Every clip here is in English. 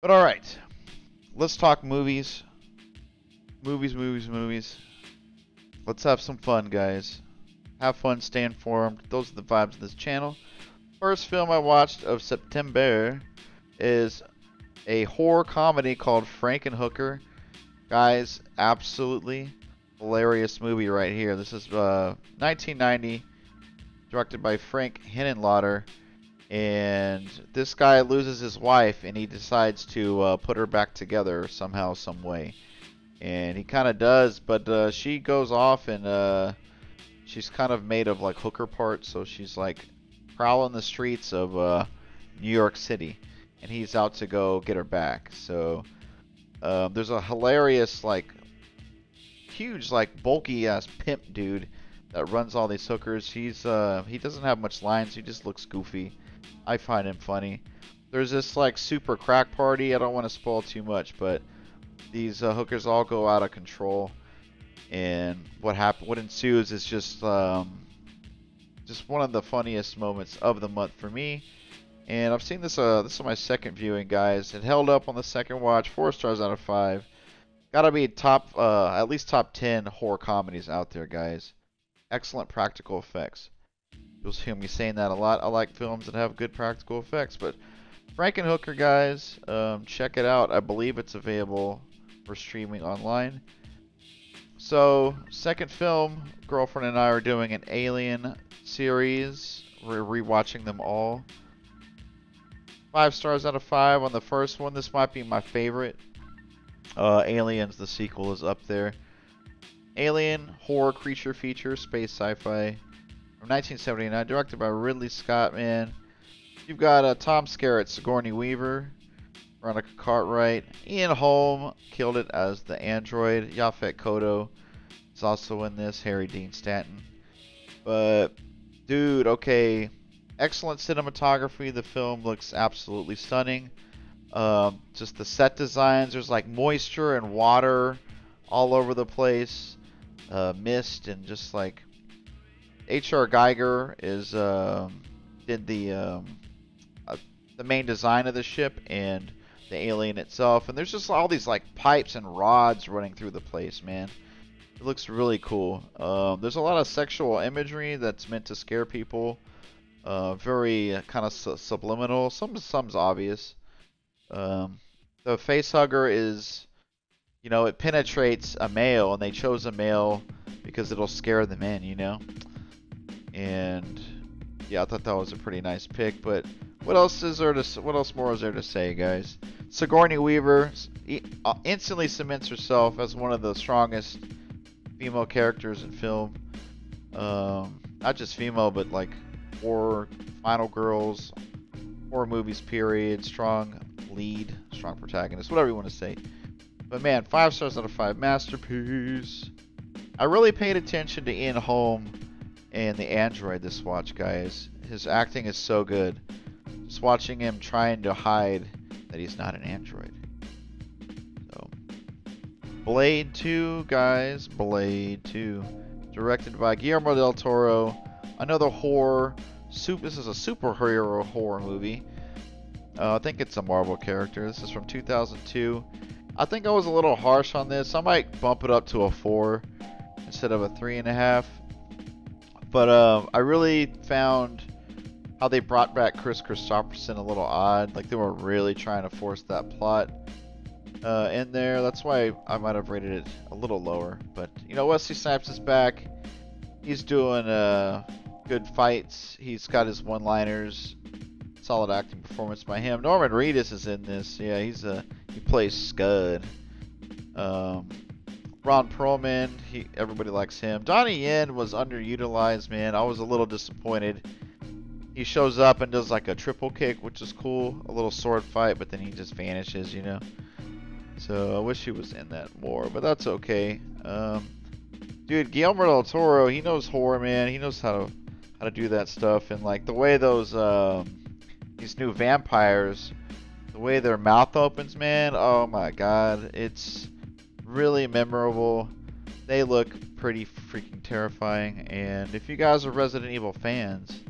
But all right, let's talk movies. Movies. Let's have some fun, guys. Have fun, stay informed. Those are the vibes of this channel. First film I watched of September is a horror comedy called Frankenhooker. Guys, absolutely hilarious movie right here. This is 1990, directed by Frank Henenlotter. And this guy loses his wife and he decides to put her back together somehow, some way. And he kind of does, but she goes off and she's kind of made of like hooker parts, so she's like prowling the streets of New York City, and he's out to go get her back. So there's a hilarious, like, huge, like, bulky ass pimp dude that runs all these hookers. He doesn't have much lines. He just looks goofy. I find him funny. There's this like super crack party. I don't want to spoil too much, but these hookers all go out of control, and what ensues is just one of the funniest moments of the month for me. And I've seen this. This is my second viewing, guys. It held up on the second watch. 4 stars out of 5. Gotta be top, at least top 10 horror comedies out there, guys. Excellent practical effects. You'll hear me saying that a lot. I like films that have good practical effects. But Frankenhooker, guys, check it out. I believe it's available for streaming online. So, second film, girlfriend and I are doing an Alien series. We're rewatching them all. 5 stars out of 5 on the first one. This might be my favorite. Aliens, the sequel, is up there. Alien horror creature feature, space sci-fi from 1979, directed by Ridley Scott. Man, you've got Tom Skerritt, Sigourney Weaver, Veronica Cartwright, Ian Holm killed it as the android. Yaphet Kotto is also in this. Harry Dean Stanton. But dude, okay, excellent cinematography. The film looks absolutely stunning. Just the set designs. There's like moisture and water all over the place. Mist and just like H.R. Geiger did the main design of the ship and the alien itself, and there's just all these like pipes and rods running through the place, man. It looks really cool. There's a lot of sexual imagery that's meant to scare people. Very kind of subliminal. Some's obvious. The face hugger is, you know, it penetrates a male, and they chose a male because it'll scare the men, you know. And yeah, I thought that was a pretty nice pick. But what else more is there to say, guys? Sigourney Weaver instantly cements herself as one of the strongest female characters in film. Not just female, but like horror, final girls, horror movies, period. Strong lead, strong protagonist, whatever you want to say. But man, 5 stars out of 5, masterpiece. I really paid attention to Ian Holm and the android this watch, guys. His acting is so good. Just watching him trying to hide that he's not an android. So, Blade 2, guys. Blade 2. Directed by Guillermo del Toro. Another horror. This is a superhero horror movie. I think it's a Marvel character. This is from 2002. I think I was a little harsh on this. I might bump it up to a 4 instead of a 3.5. But I really found how they brought back Chris Christopherson a little odd. Like they were really trying to force that plot in there. That's why I might have rated it a little lower. But you know, Wesley Snipes is back. He's doing good fights. He's got his one-liners. Solid acting performance by him. Norman Reedus is in this. Yeah, he plays Scud. Ron Perlman, everybody likes him. Donnie Yen was underutilized, man. I was a little disappointed. He shows up and does like a triple kick, which is cool. A little sword fight, but then he just vanishes, you know. So I wish he was in that more, but that's okay. Dude, Guillermo del Toro, he knows horror, man. He knows how to do that stuff, and like the way those these new vampires, the way their mouth opens, man. Oh my God, it's really memorable. They look pretty freaking terrifying. And if you guys are Resident Evil fans,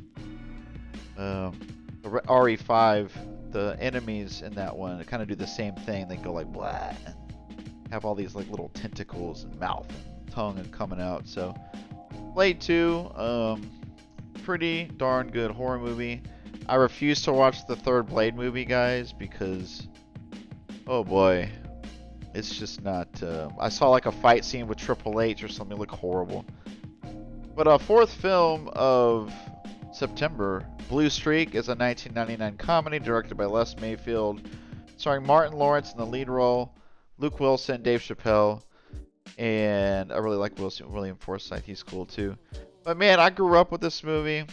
the RE5 the enemies in that one kind of do the same thing. They go like blah and have all these like little tentacles and mouth and tongue and coming out. So Blade 2, pretty darn good horror movie. I refuse to watch the third Blade movie, guys, because oh boy, it's just not. I saw like a fight scene with Triple H or something, look horrible. But a fourth film of September, Blue Streak, is a 1999 comedy directed by Les Mayfield, starring Martin Lawrence in the lead role, Luke Wilson, Dave Chappelle, and I really like William Forsythe. He's cool too. But man, I grew up with this movie.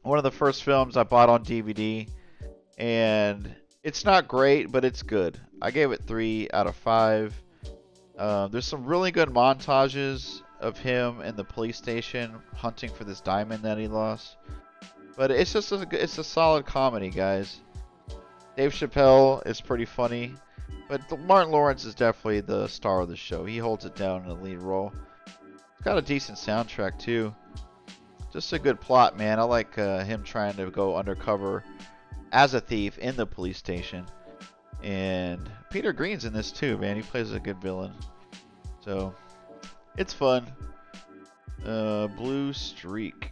One of the first films I bought on DVD, and it's not great, but it's good. I gave it 3 out of 5. There's some really good montages of him in the police station hunting for this diamond that he lost. But it's just it's a solid comedy, guys. Dave Chappelle is pretty funny, but Martin Lawrence is definitely the star of the show. He holds it down in the lead role. It's got a decent soundtrack too. Just a good plot, man. I like him trying to go undercover as a thief in the police station. And Peter Green's in this too, man. He plays a good villain. So, it's fun. Blue Streak.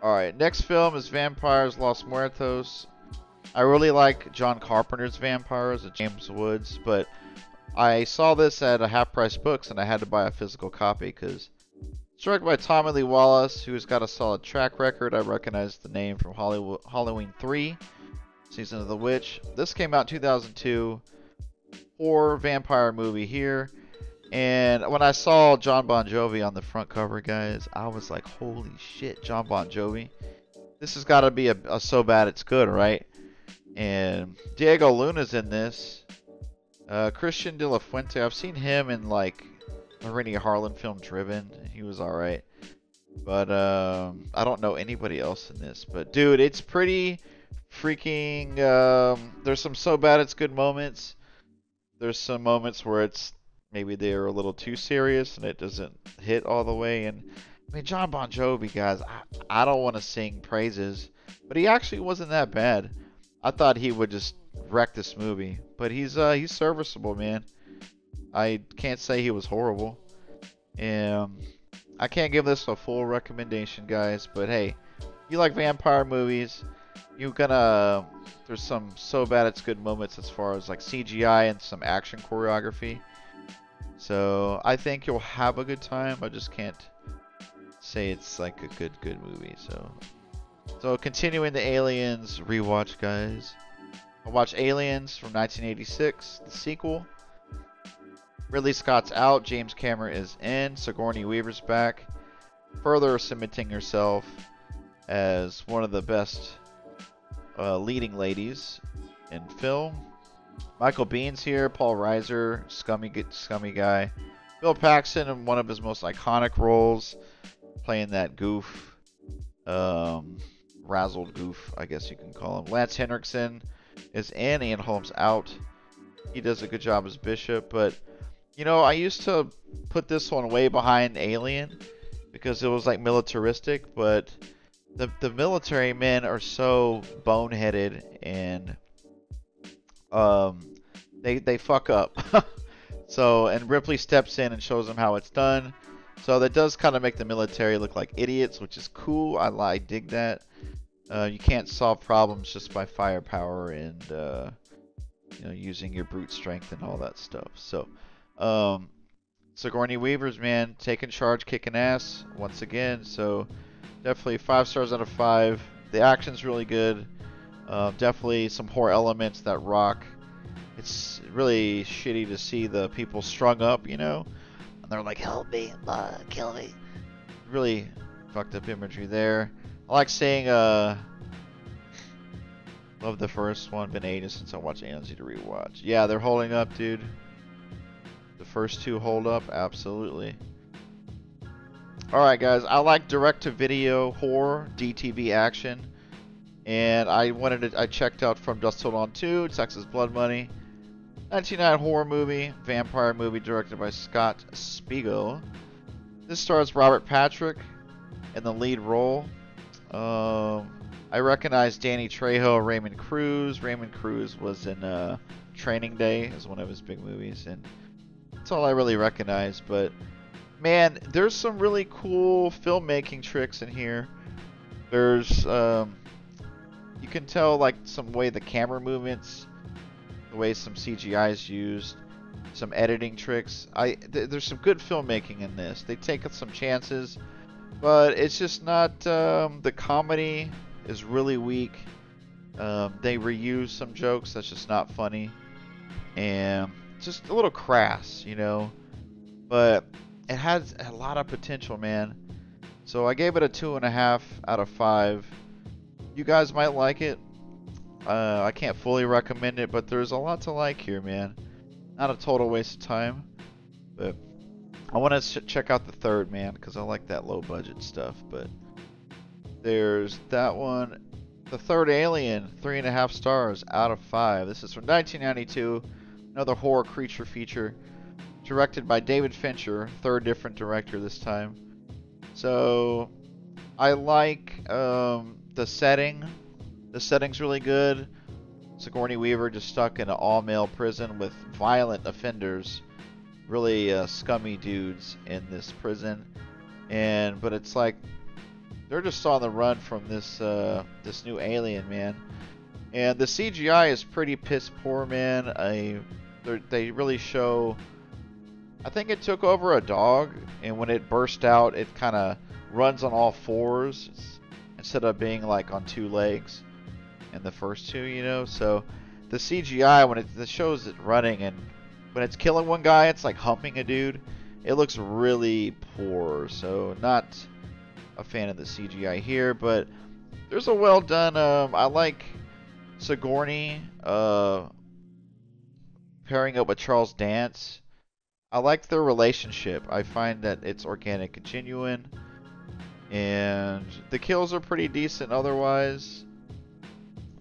Alright, next film is Vampires Los Muertos. I really like John Carpenter's Vampires of James Woods, but I saw this at a Half Price Books and I had to buy a physical copy because it's directed by Tommy Lee Wallace, who's got a solid track record. I recognize the name from Halloween 3, Season of the Witch. This came out in 2002. Horror vampire movie here. And when I saw John Bon Jovi on the front cover, guys, I was like, holy shit, John Bon Jovi. This has got to be a so bad it's good, right? And Diego Luna's in this. Christian De La Fuente, I've seen him in like a Rennie Harlan film, Driven. He was alright. But I don't know anybody else in this. But dude, it's pretty freaking... there's some so bad it's good moments. There's some moments where it's maybe they're a little too serious and it doesn't hit all the way. And I mean, John Bon Jovi, guys, I don't want to sing praises, but he actually wasn't that bad. I thought he would just wreck this movie, but he's serviceable, man. I can't say he was horrible. I can't give this a full recommendation, guys, but hey, you like vampire movies, there's some so bad it's good moments as far as like CGI and some action choreography. So I think you'll have a good time. I just can't say it's like a good movie. So continuing the Aliens rewatch, guys. I watched Aliens from 1986, the sequel. Ridley Scott's out, James Cameron is in, Sigourney Weaver's back, further cementing herself as one of the best leading ladies in film. Michael Biehn's here, Paul Reiser, scummy guy. Bill Paxton in one of his most iconic roles, playing that goof, razzled goof, I guess you can call him. Lance Henriksen is in, Ian Holmes out. He does a good job as Bishop, but you know, I used to put this one way behind Alien because it was like militaristic, but the military men are so boneheaded and they fuck up. So, and Ripley steps in and shows them how it's done. So that does kind of make the military look like idiots, which is cool. I dig that. You can't solve problems just by firepower and you know, using your brute strength and all that stuff. So, Sigourney Weaver's, man, taking charge, kicking ass once again. So definitely 5 stars out of 5. The action's really good. Definitely some horror elements that rock. It's really shitty to see the people strung up, you know, and they're like, help me, kill me. Really fucked up imagery there. I like seeing, love the first one. Been ages since I watched Aliens, need to rewatch. Yeah, they're holding up, dude. The first 2 hold up, absolutely. Alright, guys, I like direct-to-video horror, DTV action. And I checked out From Dusk Till Dawn 2, Texas Blood Money. 1999 horror movie, vampire movie directed by Scott Spiegel. This stars Robert Patrick in the lead role. I recognize Danny Trejo, Raymond Cruz. Raymond Cruz was in Training Day, is one of his big movies, and that's all I really recognize. But man, there's some really cool filmmaking tricks in here. There's you can tell like some way the camera movements, the way some CGI is used, some editing tricks. There's some good filmmaking in this. They take some chances, but it's just not. The comedy is really weak. They reuse some jokes that's just not funny, and just a little crass, you know. But it has a lot of potential, man. So I gave it a 2.5 out of 5. You guys might like it. I can't fully recommend it, but there's a lot to like here, man. Not a total waste of time, but I want to check out the third, man, because I like that low budget stuff. But there's that one. The Third Alien, 3.5 stars out of 5. This is from 1992, another horror creature feature, directed by David Fincher, third different director this time. So I like the setting. The setting's really good. Sigourney Weaver just stuck in an all-male prison with violent offenders, really scummy dudes in this prison, but it's like they're just on the run from this this new alien, man. And the CGI is pretty piss poor, man. They really show. I think it took over a dog, and when it burst out, it kind of runs on all fours instead of being like on two legs in the first two, you know. So the CGI when it shows it running, and when it's killing one guy, it's like humping a dude. It looks really poor. So not a fan of the CGI here, but there's a well done. I like Sigourney pairing up with Charles Dance. I like their relationship. I find that it's organic and genuine, and the kills are pretty decent otherwise.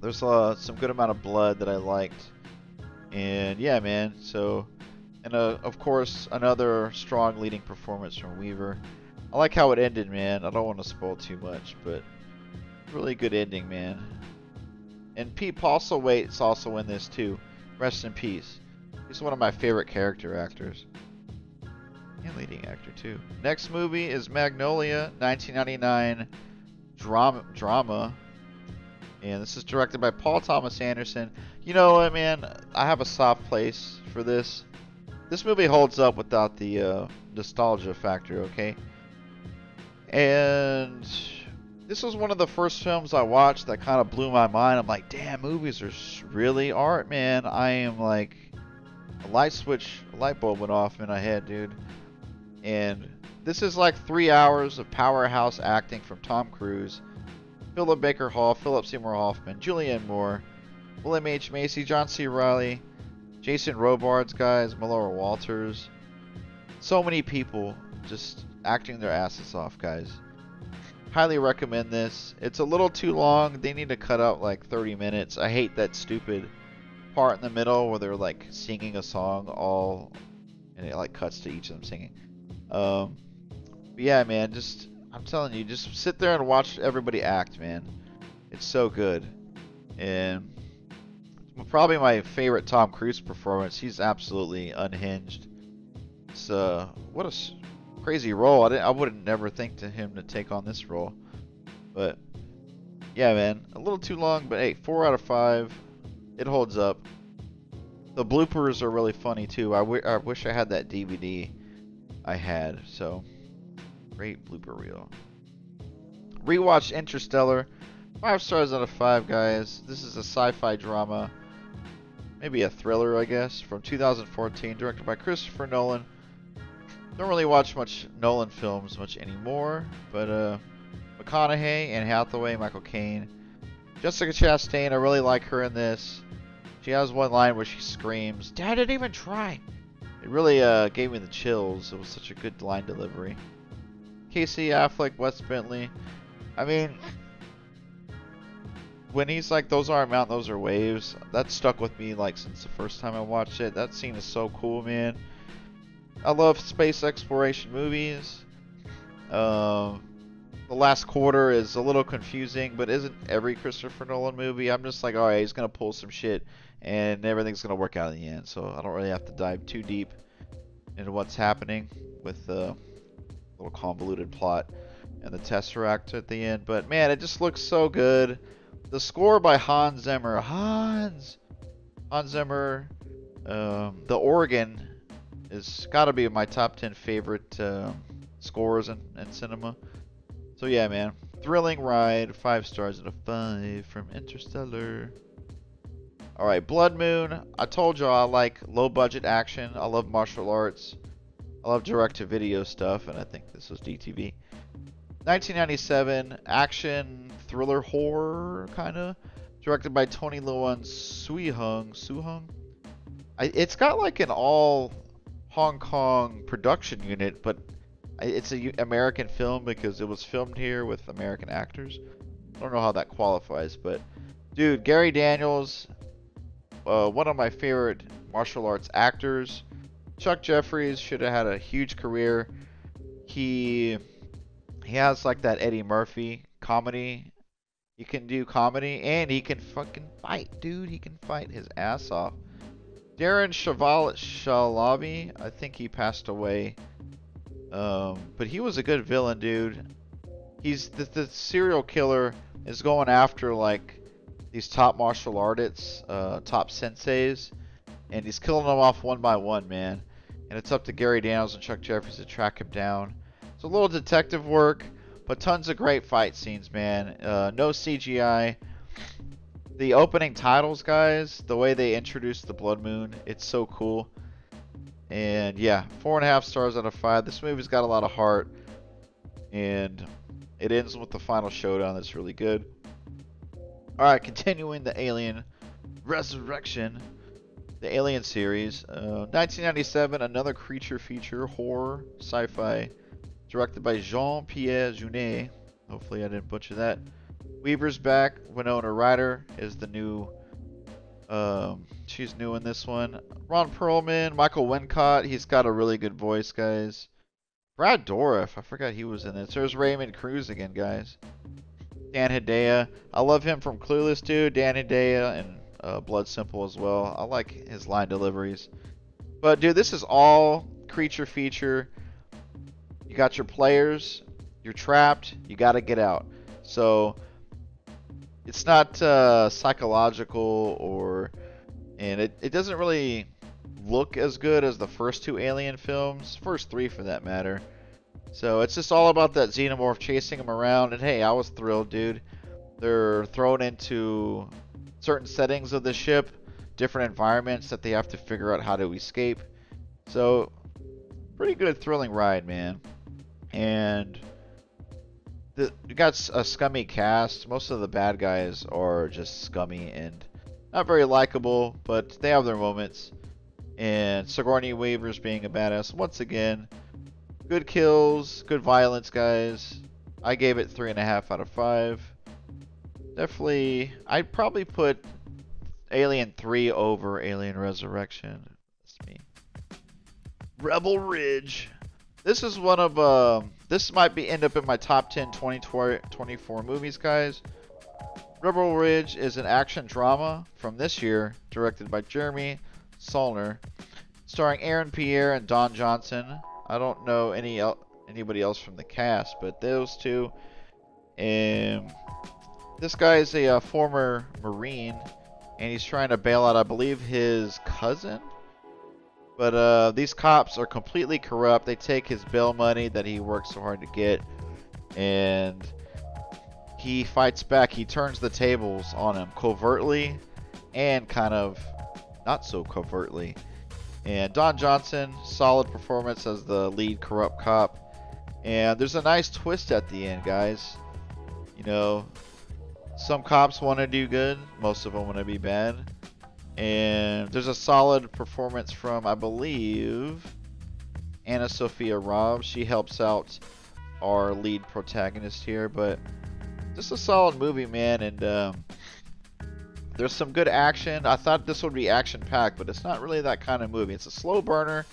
There's some good amount of blood that I liked, and yeah, man. So, and of course, another strong leading performance from Weaver. I like how it ended, man. I don't want to spoil too much, but really good ending, man. And Pete Postlethwaite's also in this too. Rest in peace. He's one of my favorite character actors. And leading actor too. Next movie is Magnolia, 1999 drama. And this is directed by Paul Thomas Anderson. You know what, man? I have a soft place for this. This movie holds up without the nostalgia factor, okay? And this was one of the first films I watched that kind of blew my mind. I'm like, damn, movies are really art, man. I am like, a light bulb went off in my head, dude. And this is like 3 hours of powerhouse acting from Tom Cruise, Philip Baker Hall, Philip Seymour Hoffman, Julianne Moore, William H. Macy, John C. Reilly, Jason Robards, guys, Melora Walters. So many people just acting their asses off, guys. Highly recommend this. It's a little too long. They need to cut out like 30 minutes. I hate that stupid part in the middle where they're like singing a song all, and it like cuts to each of them singing. But yeah, man, I'm telling you, just sit there and watch everybody act, man. It's so good. And probably my favorite Tom Cruise performance. He's absolutely unhinged. It's what a crazy role. I wouldn't never think to him to take on this role. But yeah, man, a little too long, but hey, 4 out of 5. It holds up. The bloopers are really funny too. I wish I had that DVD. I had, so great blooper reel. Rewatched Interstellar, 5 stars out of 5, guys. This is a sci-fi drama, maybe a thriller, I guess, from 2014, directed by Christopher Nolan. Don't really watch much Nolan films much anymore, but McConaughey, Anne Hathaway, Michael Caine, Jessica Chastain. I really like her in this. She has one line where she screams, "Dad didn't even try." It really gave me the chills. It was such a good line delivery. Casey Affleck, Wes Bentley. I mean, when he's like, "Those aren't mountains, those are waves," that stuck with me like since the first time I watched it. That scene is so cool, man. I love space exploration movies. The the last quarter is a little confusing, but isn't every Christopher Nolan movie? I'm just like, all right, he's gonna pull some shit, and everything's gonna work out in the end. So I don't really have to dive too deep into what's happening with the little convoluted plot and the Tesseract at the end. But man, it just looks so good. The score by Hans Zimmer. Hans Zimmer. The organ is got to be my top 10 favorite scores in cinema. So yeah, man, thrilling ride. 5 stars out of 5 from Interstellar. All right, Blood Moon. I told y'all I like low budget action. I love martial arts. I love direct-to-video stuff, and I think this was DTV. 1997 action thriller horror kind of, directed by Tony Leung Suhung. It's got like an all Hong Kong production unit, but it's a American film because it was filmed here with American actors. I don't know how that qualifies, but dude, Gary Daniels, one of my favorite martial arts actors. Chuck Jeffries should have had a huge career. He has like that Eddie Murphy comedy. He can do comedy and he can fucking fight, dude. He can fight his ass off. Darren Shalabi, I think he passed away. But he was a good villain, dude. He's the serial killer is going after like these top martial artists, top senseis, and he's killing them off one by one, man. And it's up to Gary Daniels and Chuck Jeffries to track him down. It's a little detective work, but tons of great fight scenes, man. No CGI. The opening titles, guys, the way they introduced the Blood Moon, it's so cool. And yeah, 4.5 stars out of 5. This movie's got a lot of heart, and it ends with the final showdown that's really good. Alright, continuing the Alien Resurrection, the Alien series. 1997, another creature feature, horror, sci-fi, directed by Jean-Pierre Jeunet. Hopefully I didn't butcher that. Weaver's back. Winona Ryder is the new, she's new in this one. Ron Perlman, Michael Wincott, he's got a really good voice, guys. Brad Dourif, I forgot he was in it. There's Raymond Cruz again, guys. Dan Hedaya, I love him from Clueless, dude. Dan Hedaya and Blood Simple as well. I like his line deliveries. But dude, this is all creature feature. You got your players, you're trapped, you got to get out. So it's not psychological and it doesn't really look as good as the first 2 Alien films, first 3 for that matter. So it's just all about that xenomorph chasing him around, and hey, I was thrilled, dude. They're thrown into certain settings of the ship, different environments that they have to figure out how to escape. So pretty good thrilling ride, man. And you got a scummy cast. Most of the bad guys are just scummy and not very likable, but they have their moments. And Sigourney Weaver's being a badass once again. Good kills, good violence, guys. I gave it 3.5 out of 5. Definitely, I'd probably put Alien 3 over Alien Resurrection. That's me. Rebel Ridge. This is one of, this might end up in my top 10 2024 movies, guys. Rebel Ridge is an action drama from this year, directed by Jeremy Saulnier, starring Aaron Pierre and Don Johnson. I don't know anybody else from the cast, but those two. And this guy is a former Marine, and he's trying to bail out, I believe, his cousin. But these cops are completely corrupt. They take his bail money that he worked so hard to get, and he fights back. He turns the tables on him covertly and kind of not so covertly. And Don Johnson, solid performance as the lead corrupt cop. And there's a nice twist at the end, guys. You know, some cops want to do good, most of them want to be bad. And there's a solid performance from, I believe, Anna Sophia Robb. She helps out our lead protagonist here, but just a solid movie, man. And there's some good action. I thought this would be action-packed, but it's not really that kind of movie. It's a slow burner,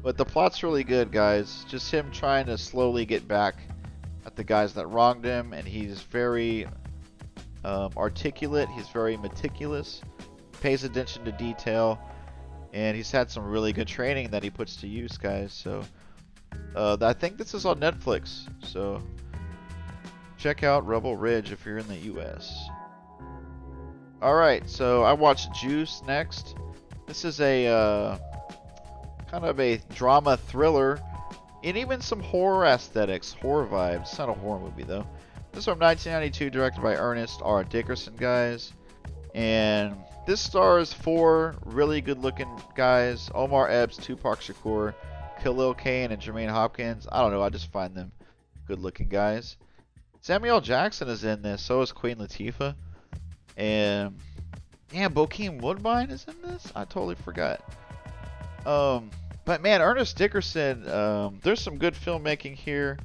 but the plot's really good, guys. Just him trying to slowly get back at the guys that wronged him, and he's very articulate. He's very meticulous, pays attention to detail, and he's had some really good training that he puts to use, guys. So I think this is on Netflix, so check out Rebel Ridge if you're in the US. Alright, so I watched Juice next. This is a kind of a drama thriller, and even some horror aesthetics, horror vibes. It's not a horror movie though. This is from 1992, directed by Ernest R. Dickerson, guys. And this stars 4 really good-looking guys: Omar Epps, Tupac Shakur, Khalil Kain, and Jermaine Hopkins. I don't know, I just find them good-looking guys. Samuel L. Jackson is in this, so is Queen Latifah. And yeah, Bokeem Woodbine is in this? I totally forgot. But man, Ernest Dickerson, there's some good filmmaking here.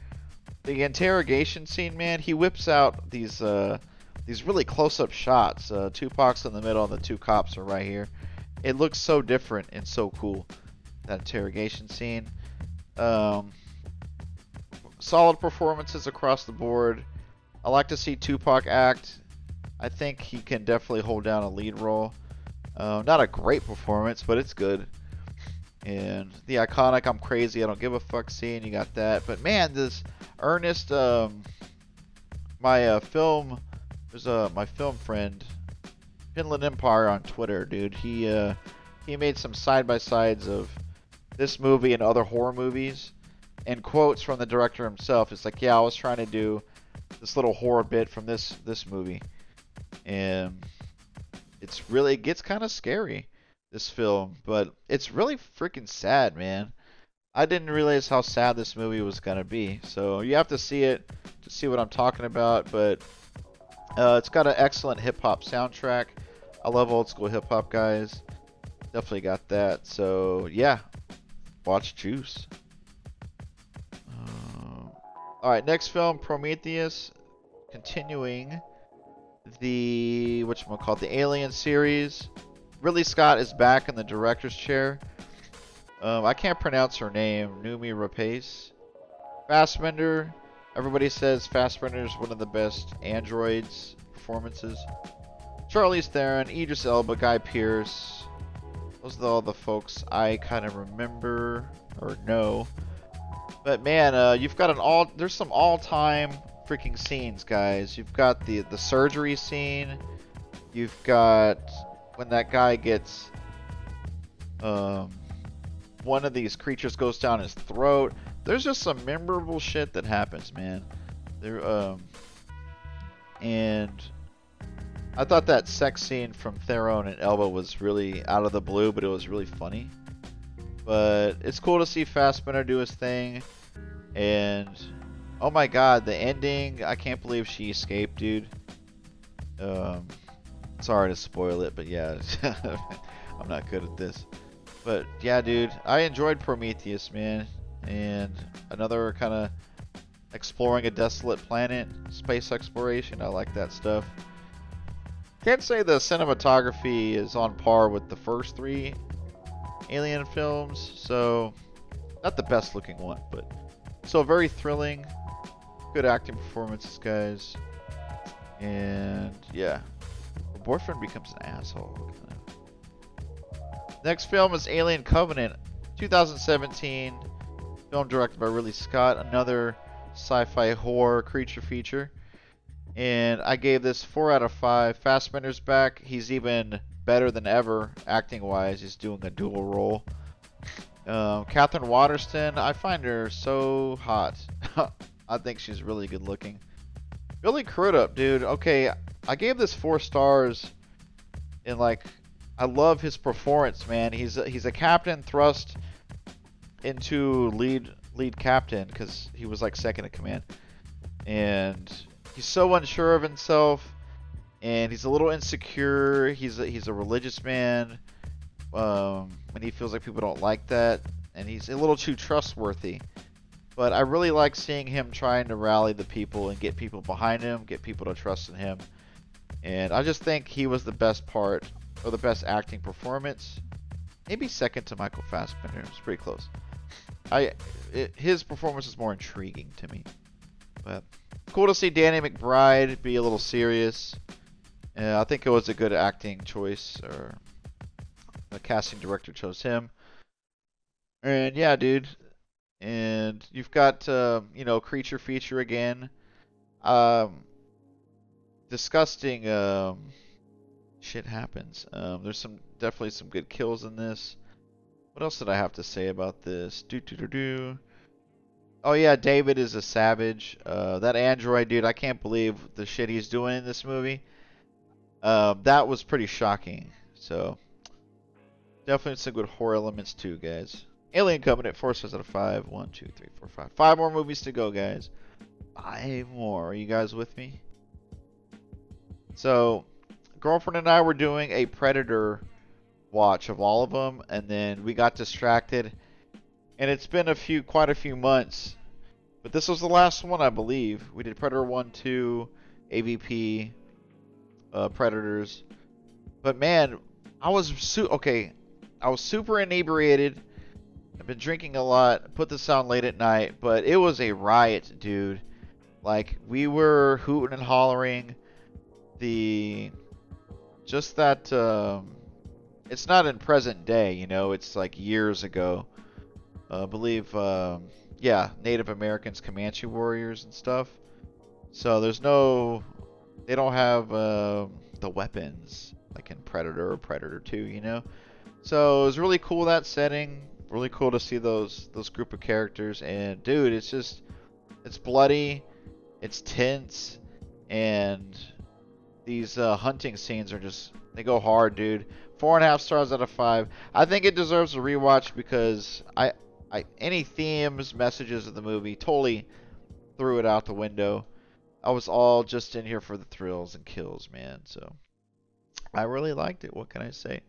The interrogation scene, man, he whips out these really close-up shots. Tupac's in the middle and the 2 cops are right here. It looks so different and so cool, that interrogation scene. Solid performances across the board. I like to see Tupac act. I think he can definitely hold down a lead role. Not a great performance, but it's good. And the iconic "I'm crazy, I don't give a fuck" scene, you got that. But man, this Ernest, my film friend, Finland Empire on Twitter, dude. He made some side-by-sides of this movie and other horror movies, and quotes from the director himself. It's like, yeah, I was trying to do this little horror bit from this movie, and it gets kind of scary, this film, but it's really freaking sad, man. I didn't realize how sad this movie was gonna be, so you have to see it to see what I'm talking about. But it's got an excellent hip-hop soundtrack. I love old school hip-hop, guys. Definitely got that. So yeah, watch Juice. Alright, next film, Prometheus. Continuing the the Alien series. Ridley Scott is back in the director's chair. I can't pronounce her name. Noomi Rapace. Fassbender. Everybody says Fassbender is one of the best androids performances. Charlize Theron, Idris Elba, Guy Pearce. Those are all the folks I kind of remember or know. But man, you've got there's some all-time freaking scenes, guys. You've got the surgery scene. You've got when that guy gets one of these creatures goes down his throat. There's just some memorable shit that happens, man. And I thought that sex scene from Theron and Elba was really out of the blue, but it was really funny. But it's cool to see Fassbender do his thing. And oh my god, the ending, I can't believe she escaped, dude. Sorry to spoil it, but yeah, I'm not good at this. But yeah, dude, I enjoyed Prometheus, man. And another kind of exploring a desolate planet, space exploration. I like that stuff. Can't say the cinematography is on par with the first 3 Alien films, so not the best looking one, but so very thrilling. Good acting performances, guys. And yeah, the boyfriend becomes an asshole. Next film is Alien Covenant, 2017. Film directed by Ridley Scott. Another sci-fi horror creature feature. And I gave this 4 out of 5. Fassbender's back. He's even better than ever acting-wise. He's doing a dual role. Catherine Waterston, I find her so hot. I think she's really good looking. Billy Crudup, dude. Okay, I gave this 4 stars. And like, I love his performance, man. He's a captain thrust into lead captain because he was like second in command, and he's so unsure of himself, and he's a little insecure. He's a religious man, and he feels like people don't like that, and he's a little too trustworthy. But I really like seeing him trying to rally the people and get people behind him, get people to trust in him. And I just think he was the best part, or the best acting performance. Maybe second to Michael Fassbender. It's pretty close. His performance is more intriguing to me. But cool to see Danny McBride be a little serious. I think it was a good acting choice, or the casting director chose him. And yeah, dude. And you've got, you know, creature feature again. Um, disgusting shit happens. There's definitely some good kills in this. What else did I have to say about this? Do. Oh yeah, David is a savage. That android dude, I can't believe the shit he's doing in this movie. That was pretty shocking. So definitely some good horror elements too, guys. Alien Covenant, 4 stars out of 5. 1, 2, 3, 4, 5. 5 more movies to go, guys. 5 more. Are you guys with me? So, girlfriend and I were doing a Predator watch of all of them, and then we got distracted. And it's been quite a few months, but this was the last one, I believe. We did Predator 1, 2, AVP, Predators. But man, I was super inebriated. I've been drinking a lot. Put this on late at night, but it was a riot, dude. Like, we were hooting and hollering. Just that, it's not in present day, you know, it's like years ago. I believe, yeah, Native Americans, Comanche warriors and stuff. So they don't have the weapons like in Predator or Predator 2, you know. So it was really cool, that setting. Really cool to see those group of characters. And dude, it's bloody, it's tense, and these hunting scenes are they go hard, dude. 4.5 stars out of 5. I think it deserves a rewatch because any themes, messages of the movie, totally threw it out the window. I was all just in here for the thrills and kills, man. So I really liked it. What can I say?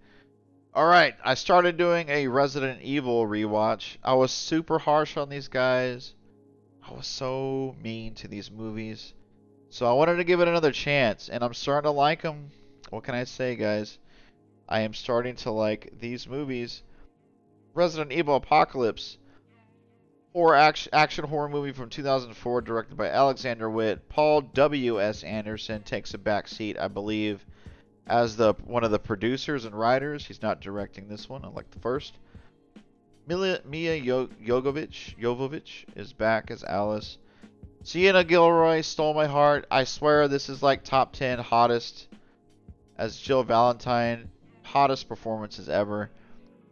All right, I started doing a Resident Evil rewatch. I was super harsh on these guys. I was so mean to these movies. So I wanted to give it another chance, and I'm starting to like them. What can I say, guys? I am starting to like these movies. Resident Evil Apocalypse, action horror movie from 2004, directed by Alexander Witt. Paul W.S. Anderson takes a back seat, I believe, as one of the producers and writers. He's not directing this one, unlike the first. Mia Jovovich is back as Alice. Sienna Gilroy stole my heart. I swear this is like top 10 hottest as Jill Valentine. Hottest performances ever.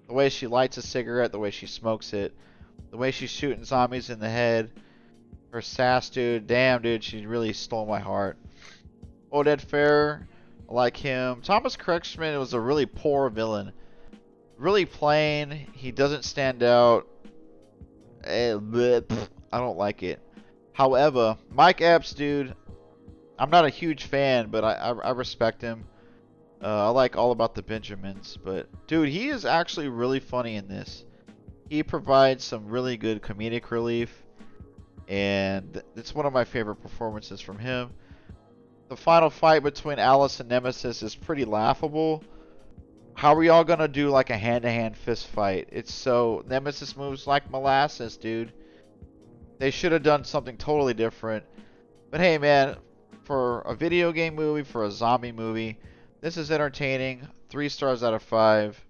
The way she lights a cigarette, the way she smokes it, the way she's shooting zombies in the head. Her sass, dude. Damn, dude, she really stole my heart. Oded Fair, I like him. Thomas Kretschmann was a really poor villain. Really plain. He doesn't stand out. I don't like it. However, Mike Epps, dude, I'm not a huge fan, but I respect him. I like All About the Benjamins, but dude, he is actually really funny in this. He provides some really good comedic relief, and it's one of my favorite performances from him. The final fight between Alice and Nemesis is pretty laughable. How are we all gonna do like a hand-to-hand fist fight? Nemesis moves like molasses, dude. They should have done something totally different. But hey, man, for a video game movie, for a zombie movie, this is entertaining. 3 stars out of 5.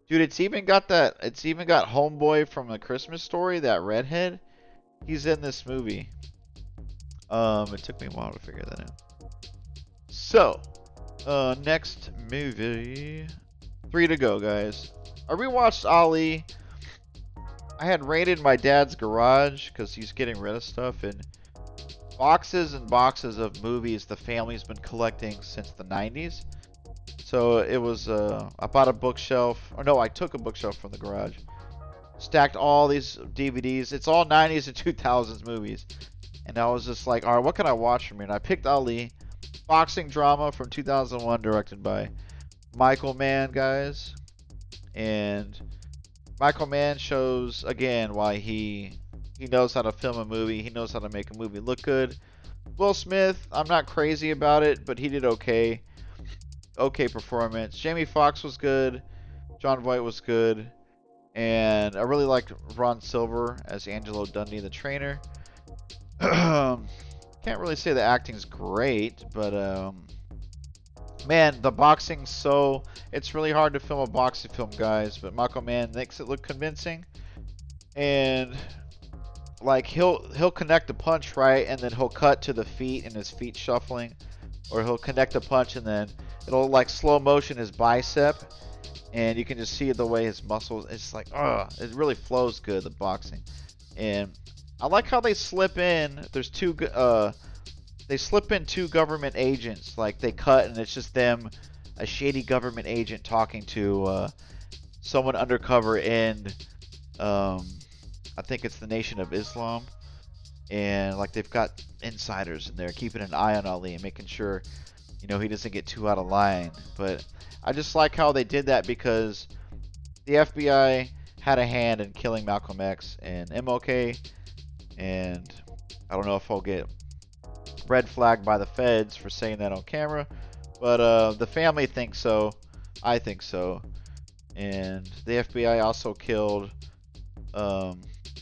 Dude, it's even got Homeboy from The Christmas Story, that redhead. He's in this movie. It took me a while to figure that out. So, next movie. 3 to go, guys. I rewatched Ali. I had raided my dad's garage because he's getting rid of stuff, and boxes and boxes of movies the family's been collecting since the 90s. So it was, I bought a bookshelf. Or no, I took a bookshelf from the garage. Stacked all these DVDs. It's all 90s and 2000s movies. And I was just like, alright, what can I watch from here? And I picked Ali. Boxing drama from 2001, directed by Michael Mann, guys. And Michael Mann shows, again, why he knows how to film a movie. He knows how to make a movie look good. Will Smith, I'm not crazy about it, but he did okay. Okay performance. Jamie Foxx was good. Jon Voight was good. And I really liked Ron Silver as Angelo Dundee, the trainer. Can't really say the acting's great, but man, the boxing's so it's really hard to film a boxing film, guys. But Michael Mann makes it look convincing, and like he'll connect a punch right, and then he'll cut to the feet and his feet shuffling, or he'll connect a punch and then it'll like slow motion his bicep, and you can just see the way his muscles. It's like, it really flows good, the boxing. And I like how they slip in. There's they slip in two government agents. Like they cut and it's just them, a shady government agent talking to someone undercover in, I think it's the Nation of Islam. And like they've got insiders in there keeping an eye on Ali and making sure, he doesn't get too out of line. But I just like how they did that because the FBI had a hand in killing Malcolm X and MLK, and I don't know if I'll get red flagged by the feds for saying that on camera, but the family thinks so. I think so. And the FBI also killed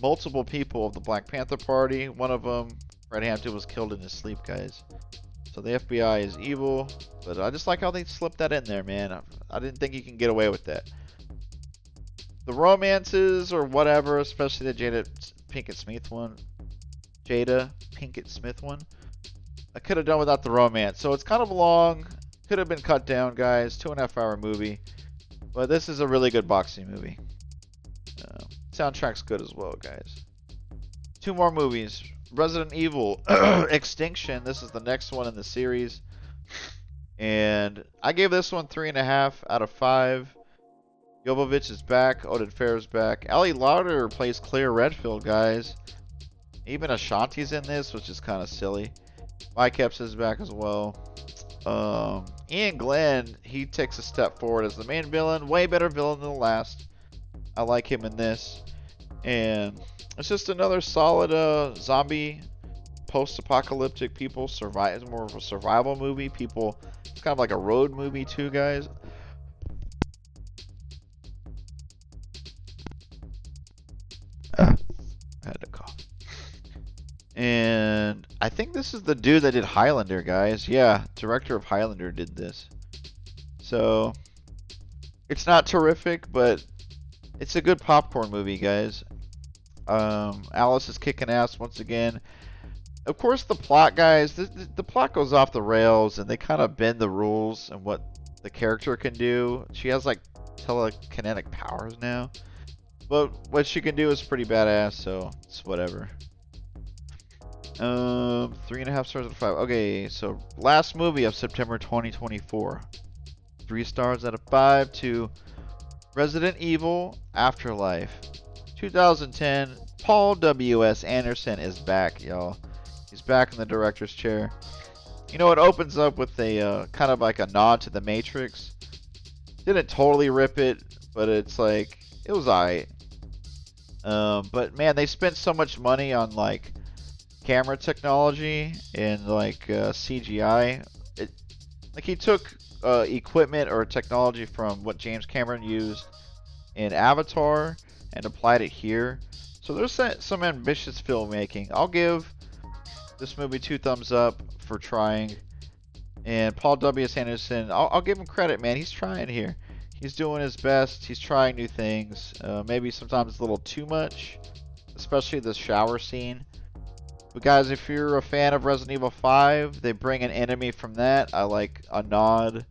multiple people of the Black Panther Party. One of them, Fred Hampton, was killed in his sleep, guys. So the FBI is evil, but I just like how they slipped that in there, man. I didn't think you can get away with that. The romances or whatever, especially the Jada Pinkett Smith one. Jada Pinkett Smith one. I could have done without the romance. So it's kind of long. Could have been cut down, guys. 2.5-hour movie. But this is a really good boxing movie. Soundtrack's good as well, guys. Two more movies. Resident Evil Extinction. This is the next one in the series. And I gave this one 3.5 out of 5. Jovovich is back. Oded Fehr is back. Ali Lauder plays Claire Redfield, guys. Even Ashanti's in this, which is kind of silly. Mike Epps is back as well. Ian Glenn, he takes a step forward as the main villain. Way better villain than the last. I like him in this. And it's just another solid zombie post-apocalyptic people survive. It's more of a survival movie. It's kind of like a road movie too, guys. I had to cough. And I think this is the dude that did Highlander, guys. Yeah, director of Highlander did this. So it's not terrific, but it's a good popcorn movie, guys. Alice is kicking ass once again. Of course, the plot, guys, the plot goes off the rails, and they kind of bend the rules and what the character can do. She has like telekinetic powers now, but what she can do is pretty badass, so it's whatever. 3.5 stars out of 5. Okay, so last movie of September 2024. 3 stars out of 5 to Resident Evil Afterlife. 2010, Paul W.S. Anderson is back, y'all. He's back in the director's chair. It opens up with a kind of like a nod to The Matrix. Didn't totally rip it, but it's like, it was alright. But man, they spent so much money on like camera technology and like CGI. Like he took equipment or technology from what James Cameron used in Avatar and applied it here. So there's some ambitious filmmaking. I'll give this movie 2 thumbs up for trying. And Paul W.S. Anderson, I'll give him credit, man. He's trying here. He's doing his best. He's trying new things. Maybe sometimes a little too much, especially the shower scene. But guys, if you're a fan of Resident Evil 5, they bring an enemy from that. I like a nod.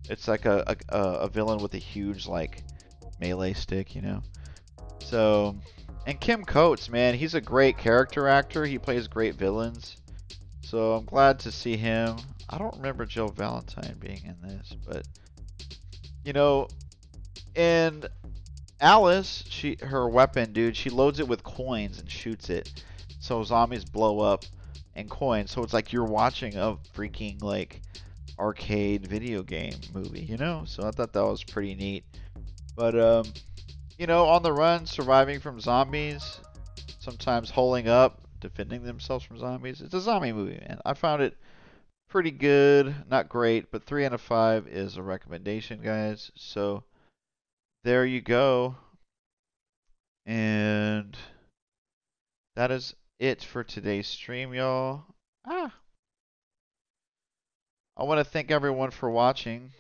It's like a villain with a huge like melee stick, So, and Kim Coates, man, he's a great character actor. He plays great villains. So I'm glad to see him. I don't remember Jill Valentine being in this, but and Alice, her weapon, dude, she loads it with coins and shoots it. So zombies blow up and coins. So it's like you're watching a freaking like arcade video game movie, So I thought that was pretty neat. But on the run, surviving from zombies, sometimes holding up, defending themselves from zombies. It's a zombie movie, man. I found it pretty good, not great, but 3 out of 5 is a recommendation, guys. So there you go. And that is it for today's stream, y'all. I want to thank everyone for watching.